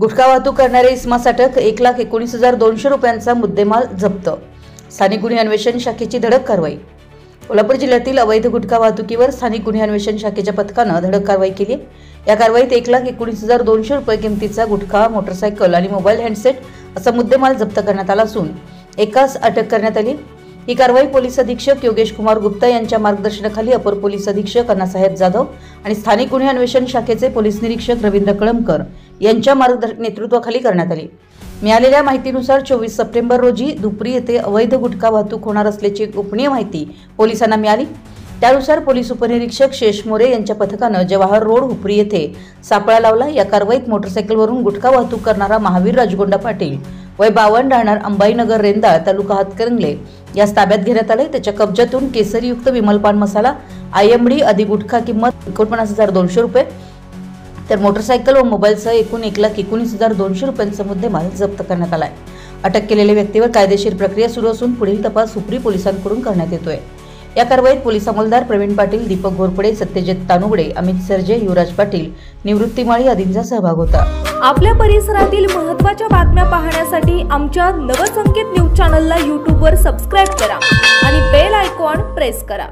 गुटखा वाहतूक करणारे इसमास अटक, 1,19,200 रुपयांचा मुद्देमाल जप्त। स्थानिक गुन्हे अन्वेषण शाखेची धडक कारवाई। कोल्हापूर जिल्ह्यातील अवैध गुटखा वाहतुकीवर स्थानिक गुन्हे अन्वेषण शाखेच्या पथकानं धडक कारवाई केली। या कारवाईत 1,19,200 रुपये किमतीचा गुटखा, मोटरसायकल आणि मोबाईल हँडसेट असा मुद्देमाल जप्त करण्यात आला असून एकास अटक करण्यात आली। ही कारवाई पोलीस अधीक्षक योगेश कुमार गुप्ता यांच्या मार्गदर्शनाखाली अपर पोलीस अधीक्षक अण्णासाहेब जाधव आणि स्थानिक गुन्हे अन्वेषण शाखेचे पोलीस निरीक्षक रवींद्र कळमकर यांच्या नेतृत्वाखाली करण्यात आली। मिळालेल्या माहितीनुसार 24 सप्टेंबर रोजी दुपरी येथे अवैध गुटखा वाहतूक होणार असल्याची गोपनीय माहिती पोलिसांना मिळाली। त्यानुसार पोलीस उपनिरीक्षक शेष मोरे यांच्या पथकानं जवाहर रोड हुपरी येथे सापळा लावला। या कारवाईत मोटरसायकलवरून गुटखा वाहतूक करणारा महावीर राजगोंडा पाटील वय 52 राहणार अंबाईनगर रेंदाळ तालुका हातकणंगले यास ताब्यात घेण्यात आले। त्याच्या कब्जातून केसरीयुक्त विमल पान मसाला, आयएमडी आदी गुटखा किंमत 49,200 रुपये तर मोटरसायकल व मोबाईलसह एकूण 1,19,200 रुपयांचा मुद्देमाल जप्त करण्यात आला आहे। अटक केलेल्या व्यक्तीवर कायदेशीर प्रक्रिया सुरू असून पुढील तपास हुपरी पोलिसांकडून करण्यात येतोय। या कारवाईत पोलीस अंमलदार प्रवीण पाटील, दीपक घोरपडे, सत्यजित तानुगडे, अमित सरजे, युवराज पाटील, निवृत्ती माळी आदींचा सहभाग होता। आपल्या परिसरातील महत्त्वाच्या बातम्या पाहण्यासाठी आमच्या नवसंकेत न्यूज चॅनलला YouTube वर सबस्क्राइब करा आणि बेल आयकॉन प्रेस करा।